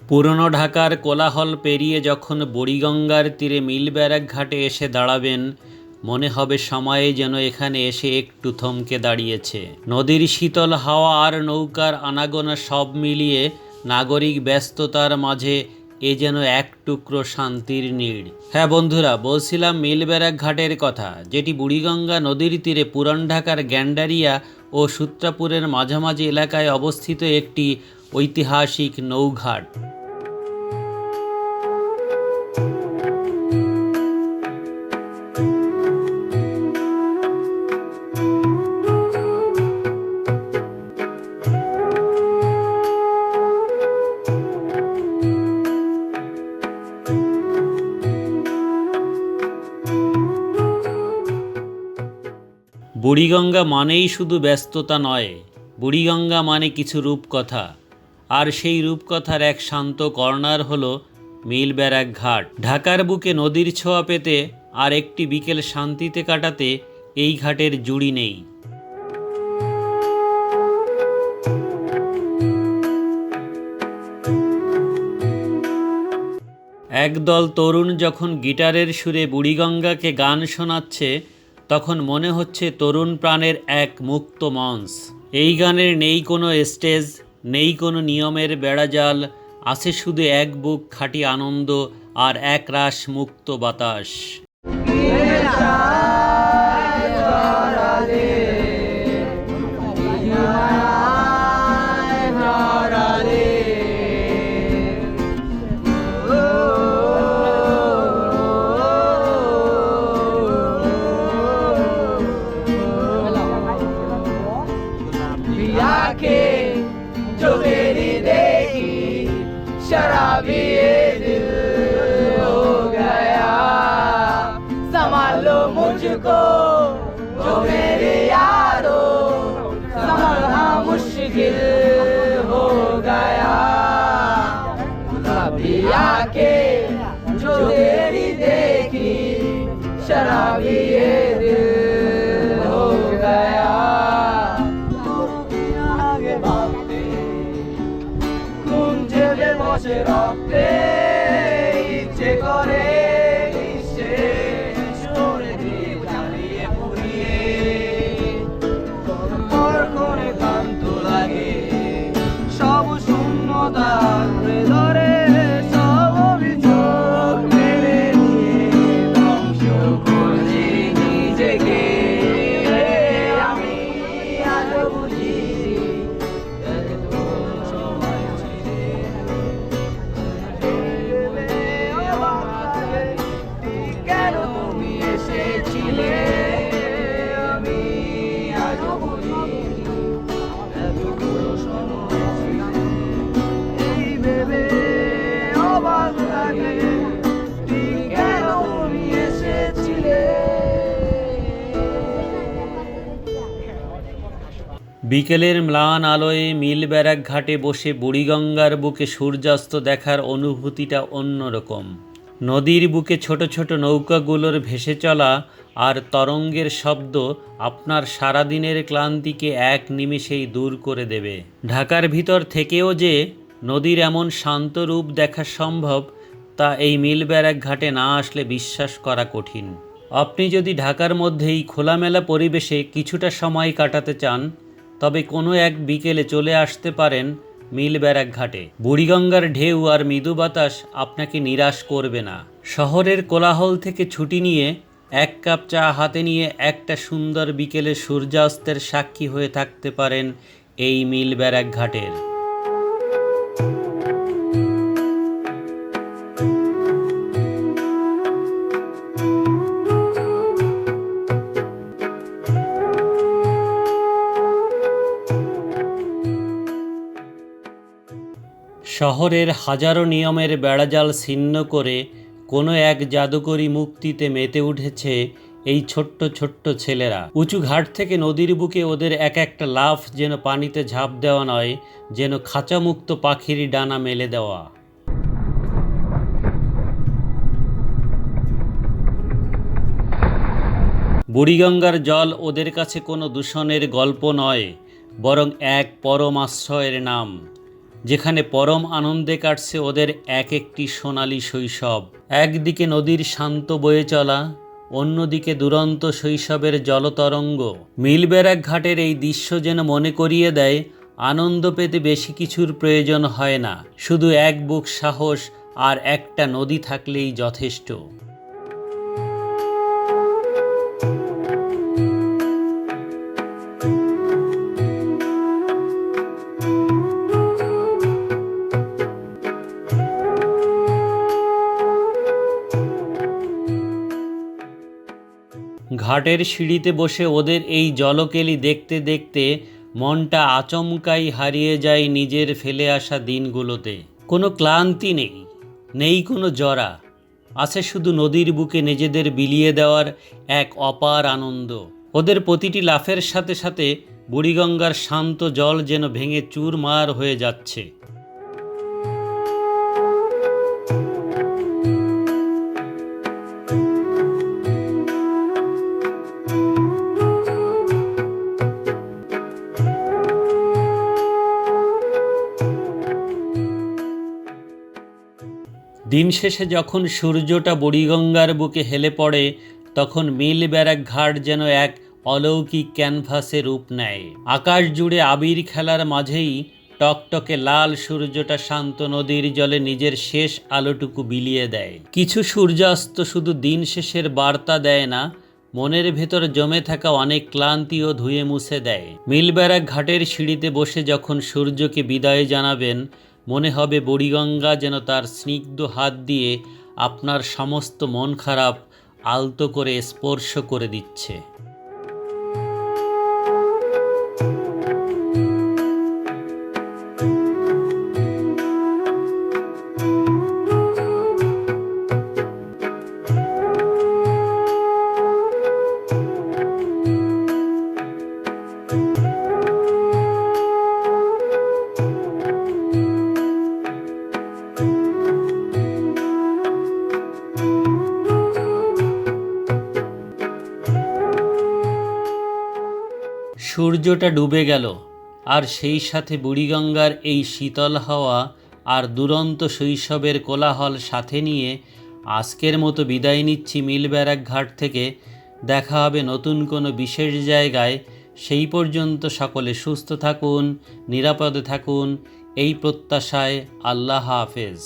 পুরনো ঢাকার কোলাহল পেরিয়ে যখন বুড়িগঙ্গার তীরে মিলব্যারাক ঘাটে এসে দাঁড়াবেন, মনে হবে সময়ে যেন এখানে এসে একটু থমকে দাঁড়িয়েছে। নদীর শীতল হাওয়া আর নৌকার আনাগোনা সব মিলিয়ে নাগরিক ব্যস্ততার মাঝে এ যেন এক টুকরো শান্তির নীড়। হ্যাঁ বন্ধুরা, বলছিলাম মিলব্যারাক ঘাটের কথা, যেটি বুড়িগঙ্গা নদীর তীরে পুরান ঢাকার গ্যান্ডারিয়া ও সূত্রাপুরের মাঝামাঝি এলাকায় অবস্থিত একটি ঐতিহাসিক নৌঘাট। বুড়িগঙ্গা মানেই শুধু ব্যস্ততা নয়, বুড়িগঙ্গা মানে কিছু রূপকথা। আর সেই রূপকথার এক শান্ত কর্নার হলো মিলব্যারাক ঘাট। ঢাকার বুকে নদীর ছোঁয়া পেতে আর একটি বিকেল শান্তিতে কাটাতে এই ঘাটের জুড়ি নেই। একদল তরুণ যখন গিটারের সুরে বুড়িগঙ্গাকে গান শোনাচ্ছে, তখন মনে হচ্ছে তরুণ প্রাণের এক মুক্ত মঞ্চ। এই গানের নেই কোনো স্টেজ, নেই কোনো নিয়মের বেড়াজাল, আছে শুধু এক বুক খাঁটি আনন্দ আর এক রাশ মুক্ত বাতাস। जो मेरी देखी शराबी ये दिल हो गया, संभाल लो मुझको जो मेरे यारो, संभालना मुश्किल हो गया। अभी आके जो तेरी देखी शराबी ये दिल हो गया। বসে রক্তে ইচ্ছে করে সরে দিয়ে জ্বালিয়ে পুড়িয়ে করে ক্লান্ত লাগে সব শূন্যতা ধরে সব অভিযোগ মেরে নিয়ে ধ্বংস করছি নিজেকে। আমি আজ বুঝি বিকেলের ম্লান আলোয় মিলব্যারাক ঘাটে বসে বুড়িগঙ্গার বুকে সূর্যাস্ত দেখার অনুভূতিটা অন্যরকম। নদীর বুকে ছোট ছোট নৌকাগুলোর ভেসে চলা আর তরঙ্গের শব্দ আপনার সারাদিনের ক্লান্তিকে এক নিমেষেই দূর করে দেবে। ঢাকার ভিতর থেকেও যে নদীর এমন শান্ত রূপ দেখা সম্ভব, তা এই মিলব্যারাক ঘাটে না আসলে বিশ্বাস করা কঠিন। আপনি যদি ঢাকার মধ্যেই খোলামেলা পরিবেশে কিছুটা সময় কাটাতে চান, তবে কোনো এক বিকেলে চলে আসতে পারেন মিলব্যারাক ঘাটে। বুড়িগঙ্গার ঢেউ আর মৃদু বাতাস আপনাকে নিরাশ করবে না। শহরের কোলাহল থেকে ছুটি নিয়ে এক কাপ চা হাতে নিয়ে একটা সুন্দর বিকেলে সূর্যাস্তের সাক্ষী হয়ে থাকতে পারেন এই মিলব্যারাক ঘাটের। শহরের হাজারো নিয়মের বেড়াজাল ছিন্ন করে কোনো এক জাদুকরী মুক্তিতে মেতে উঠেছে এই ছোট্ট ছোট্ট ছেলেরা। উঁচু ঘাট থেকে নদীর বুকে ওদের এক একটা লাফ যেন পানিতে ঝাঁপ দেওয়া নয়, যেন খাঁচামুক্ত পাখির ডানা মেলে দেওয়া। বুড়িগঙ্গার জল ওদের কাছে কোনো দূষণের গল্প নয়, বরং এক পরম আশ্রয়ের নাম। যেখানে পরম আনন্দে কাটছে ওদের এক একটি সোনালী শৈশব। একদিকে নদীর শান্ত বয়ে চলা, অন্যদিকে দুরন্ত শৈশবের জলতরঙ্গ। মিলব্যারাক ঘাটের এই দৃশ্য যেন মনে করিয়ে দেয়, আনন্দ পেতে বেশি কিছুর প্রয়োজন হয় না, শুধু এক বুক সাহস আর একটা নদী থাকলেই যথেষ্ট। ঘাটের সিঁড়িতে বসে ওদের এই জলকেলি দেখতে দেখতে মনটা আচমকাই হারিয়ে যায় নিজের ফেলে আসা দিনগুলোতে। কোনো ক্লান্তি নেই, নেই কোনো জরা, আছে শুধু নদীর বুকে নিজেদের বিলিয়ে দেওয়ার এক অপার আনন্দ। ওদের প্রতিটি লাফের সাথে সাথে বুড়িগঙ্গার শান্ত জল যেন ভেঙে চুরমার হয়ে যাচ্ছে। দিন শেষে যখন সূর্যটা বুড়িগঙ্গার বুকে হেলে পড়ে, তখন মিলব্যারাক ঘাট যেন এক অলৌকিক ক্যানভাসে রূপ নেয়। আকাশ জুড়ে আবির খেলার মাঝেই টকটকে লাল সূর্যটা শান্ত নদীর জলে নিজের শেষ আলোটুকু বিলিয়ে দেয়। কিছু সূর্যাস্ত শুধু দিন শেষের বার্তা দেয় না, মনের ভেতর জমে থাকা অনেক ক্লান্তিও ধুয়ে মুছে দেয়। মিলব্যারাক ঘাটের সিঁড়িতে বসে যখন সূর্যকে বিদায় জানাবেন, মনে হবে বুড়িগঙ্গা যেন তার স্নিগ্ধ হাত দিয়ে আপনার সমস্ত মন খারাপ আলতো করে স্পর্শ করে দিচ্ছে। সূর্যটা ডুবে গেল, আর সেই সাথে বুড়িগঙ্গার এই শীতল হাওয়া আর দুরন্ত শৈশবের কোলাহল সাথে নিয়ে আজকের মতো বিদায় নিচ্ছি মিলব্যারাক ঘাট থেকে। দেখা হবে নতুন কোনো বিশেষ জায়গায়। সেই পর্যন্ত সকলে সুস্থ থাকুন, নিরাপদে থাকুন, এই প্রত্যাশায় আল্লাহ হাফেজ।